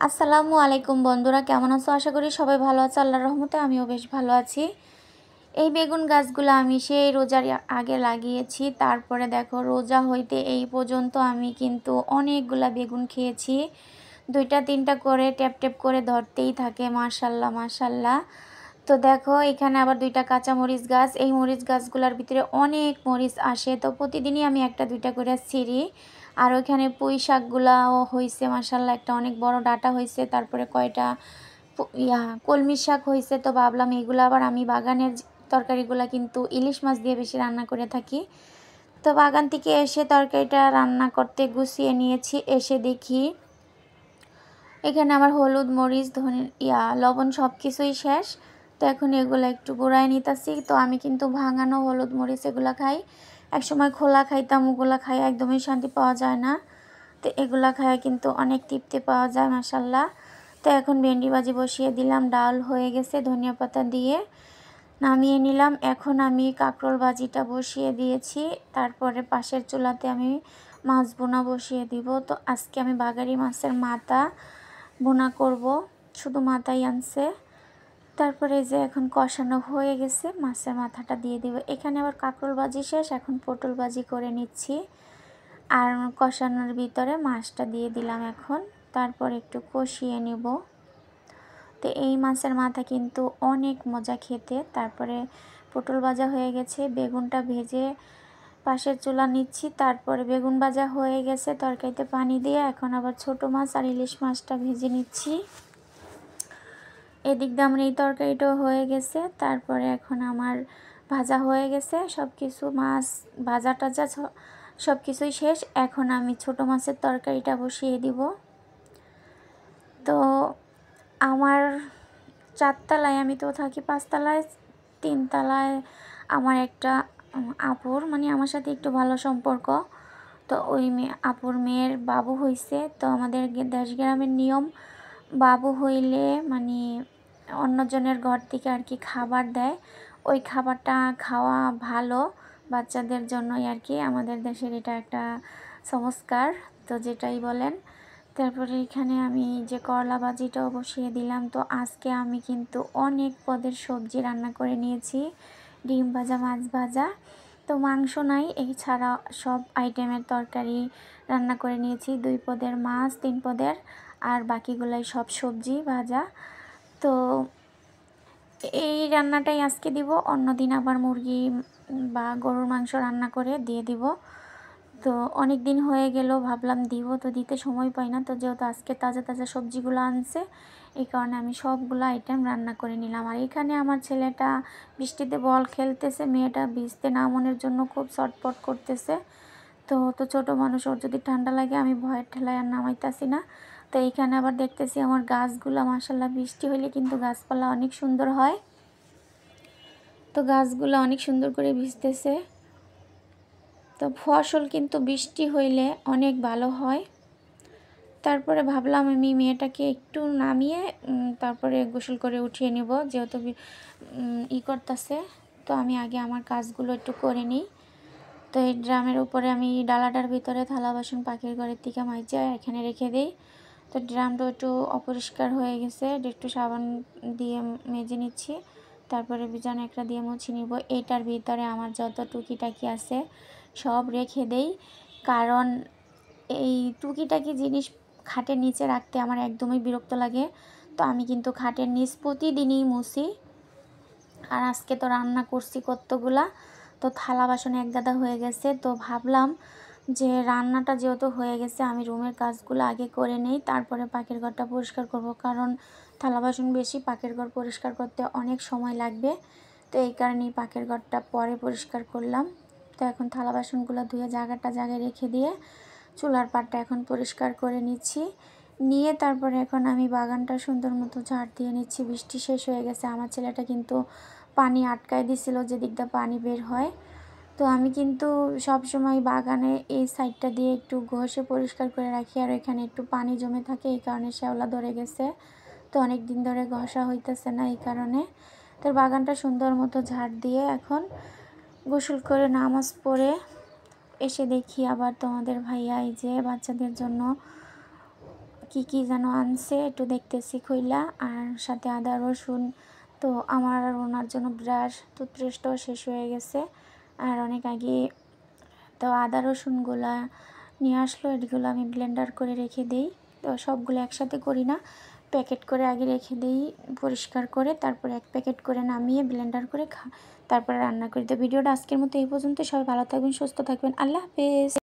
আসসালামু আলাইকুম বন্ধুরা, কেমন আছো? আশা করি সবাই ভালো আছে। আল্লাহর রহমতে আমিও বেশ ভালো আছি। এই বেগুন গাছগুলো আমি সেই রোজার আগে লাগিয়েছি। তারপরে দেখো রোজা হইতে এই পর্যন্ত আমি কিন্তু অনেকগুলা বেগুন খেয়েছি। 2টা 3টা করে ট্যাপ ট্যাপ করে ধরতেই থাকে, মাশাল্লাহ মাশাল্লাহ। তো দেখো এখানে আবার 2টা কাঁচা মরিচ গাছ। এই মরিচ গাছগুলোর ভিতরে অনেক মরিচ আসে, তো প্রতিদিনই আমি 1টা 2টা করে ছিঁড়ি। আর ওইখানে পুঁই শাকগুলাও হয়েছে মাশাল্লাহ, একটা অনেক বড় ডাঁটা হয়েছে। তারপরে কয়টা কলমি শাক হয়েছে। তো ভাবলাম এগুলো আবার আমি বাগানের তরকারিগুলো কিন্তু ইলিশ মাছ দিয়ে বেশি রান্না করে থাকি। তো বাগান থেকে এসে তরকারিটা রান্না করতে গুছিয়ে নিয়েছি। এসে দেখি এখানে আমার হলুদ মরিচ লবণ সব কিছুই শেষ। তো এখন এগুলো একটু গুঁড়ায় নিতেছি। তো আমি কিন্তু ভাঙানো হলুদ মরিচ এগুলো খাই। একসময় খোলা খাইতাম, ওগুলো খাই একদমই শান্তি পাওয়া যায় না। তো এগুলা খায় কিন্তু অনেক তৃপ্তি পাওয়া যায় মাশাল্লাহ। তো এখন ভেন্ডি ভাজি বসিয়ে দিলাম, ডাল হয়ে গেছে, ধনিয়া পাতা দিয়ে নামিয়ে নিলাম। এখন আমি কাঁকরোল ভাজিটা বসিয়ে দিয়েছি। তারপরে পাশের চুলাতে আমি মাছ বোনা বসিয়ে দিব। তো আজকে আমি বাগারি মাছের মাথা বোনা করব, শুধু মাথাই আনছে। তারপরে যে এখন কষানো হয়ে গেছে, মাছের মাথাটা দিয়ে দিব। এখানে আবার কাঁকরোল ভাজি শেষ, এখন পটল ভাজি করে নিচ্ছি। আর কষানোর ভিতরে মাছটা দিয়ে দিলাম এখন। তারপর একটু কষিয়ে নেব। তো এই মাছের মাথা কিন্তু অনেক মজা খেতে। তারপরে পটল ভাজা হয়ে গেছে, বেগুনটা ভেজে পাশের চুলা নিচ্ছি। তারপরে বেগুন ভাজা হয়ে গেছে, তরকারিতে পানি দিয়ে এখন আবার ছোট মাছ আর ইলিশ মাছটা ভেজে নিচ্ছি। এদিক দিয়ে আমার এই তরকারিটাও হয়ে গেছে। তারপরে এখন আমার ভাজা হয়ে গেছে সব কিছু, মাছ ভাজা টাজা সব কিছুই শেষ। এখন আমি ছোট মাছের তরকারিটা বসিয়ে দিব। তো আমার 4তলায়, আমি তো থাকি 5তলায়। 3তলায় আমার একটা আপুর, মানে আমার সাথে একটু ভালো সম্পর্ক। তো ওই আপুর মেয়ের বাবু হয়েছে। তো আমাদের দেশ গ্রামের নিয়ম, বাবু হইলে মানে অন্যজনের ঘর থেকে আর কি খাবার দেয়। ওই খাবারটা খাওয়া ভালো বাচ্চাদের জন্যই আর কি, আমাদের দেশের এটা একটা সংস্কার, তো যেটাই বলেন। তারপরে এখানে আমি যে করলা ভাজিটাও বসিয়ে দিলাম। তো আজকে আমি কিন্তু অনেক পদের সবজি রান্না করে নিয়েছি, ডিম ভাজা, মাছ ভাজা। তো মাংস নাই, এই ছাড়া সব আইটেমের তরকারি রান্না করে নিয়েছি। 2 পদের মাছ, 3 পদের, আর বাকিগুলাই সব সবজি ভাজা। তো এই রান্নাটাই আজকে দিব, অন্যদিন আবার মুরগি বা গরুর মাংস রান্না করে দিয়ে দিব। তো অনেক দিন হয়ে গেল, ভাবলাম দিব, তো দিতে সময় পাই না। তো যেহেতু আজকে তাজা তাজা সবজিগুলো আনছে, এই কারণে আমি সবগুলো আইটেম রান্না করে নিলাম। আর এখানে আমার ছেলেটা বৃষ্টিতে বল খেলতেছে, মেয়েটা ভিজতে না মনের জন্য খুব ছটফট করতেছে। তো ছোটো মানুষ, ওর যদি ঠান্ডা লাগে আমি ভয়ের ঠেলায় আর নামাইতাছি না। তো এইখানে আবার দেখতেছি আমার গাছগুলো মাশাল্লাহ, বৃষ্টি হইলে কিন্তু গাছপালা অনেক সুন্দর হয়। তো গাছগুলো অনেক সুন্দর করে ভিজতেছে। তো ফসল কিন্তু বৃষ্টি হইলে অনেক ভালো হয়। তারপরে ভাবলাম আমি মেয়েটাকে একটু নামিয়ে তারপরে গোসল করে উঠিয়ে নেব, যেহেতু করতেছে। তো আমি আগে আমার কাজগুলো একটু করে নিই। তো এই ড্রামের উপরে আমি ডালাটার ভিতরে থালা বাসন পাখির ঘরের থেকে মাইজা এখানে রেখে দিই। তো ড্রামটা একটু অপরিষ্কার হয়ে গেছে, একটু সাবান দিয়ে মেজে নিচ্ছি। তারপরে বিছানা একটা দিয়ে মুছে নিব। এইটার ভিতরে আমার যত টুকিটাকি আছে সব রেখে দেই, কারণ এই টুকিটাকি জিনিস খাটের নিচে রাখতে আমার একদমই বিরক্ত লাগে। তো আমি কিন্তু খাটের নিচ প্রতিদিনই মুছি। আর আজকে তো রান্না করছি কতগুলা, তো থালা বাসন এক গাদা হয়ে গেছে। তো ভাবলাম যে রান্নাটা যেহেতু হয়ে গেছে, আমি রুমের কাজগুলো আগে করে নেই, তারপরে পাখির ঘরটা পরিষ্কার করব। কারণ থালা বাসন বেশি, পাখির ঘর পরিষ্কার করতে অনেক সময় লাগবে। তো এই কারণেই পাখির ঘরটা পরে পরিষ্কার করলাম। তো এখন থালা বাসনগুলো ধুয়ে জায়গায় রেখে দিয়ে চুলার পাটটা এখন পরিষ্কার করে নিচ্ছি। নিয়ে তারপরে এখন আমি বাগানটা সুন্দর মতো ঝাড় দিয়ে নিচ্ছি। বৃষ্টি শেষ হয়ে গেছে, আমার ছেলেটা কিন্তু পানি আটকায় দিছিল, যে দিকটা পানি বের হয়। তো আমি কিন্তু সব সময় বাগানে এই সাইডটা দিয়ে একটু ঘষে পরিষ্কার করে রাখি, আর এখানে একটু পানি জমে থাকে, এই কারণে শ্যাওলা ধরে গেছে। তো অনেক দিন ধরে ঘষা হইতেছে না, এই কারণে। তো বাগানটা সুন্দর মতো ঝাড় দিয়ে এখন গোসল করে নামাজ পড়ে এসে দেখি আবার তোমাদের ভাইয়া এই যে বাচ্চাদের জন্য কি কি যেন আনছে একটু দেখতেছি খইলা, আর সাথে আদা রসুন। তো আমার আর ওনার জন্য ব্রাশ টুথপেস্টও শেষ হয়ে গেছে আর অনেক আগে। তো আদা রসুনগুলা নিয়ে আসলো, এগুলো আমি ব্লেন্ডার করে রেখে দিই। তো সবগুলো একসাথে করি না, প্যাকেট করে আগে রেখে দিই পরিষ্কার করে, তারপরে এক প্যাকেট করে নামিয়ে ব্লেন্ডার করে তারপরে রান্না করি। তো ভিডিওটা আজকের মতো এই পর্যন্ত। সবাই ভালো থাকবেন, সুস্থ থাকবেন, আল্লাহ হাফেজ।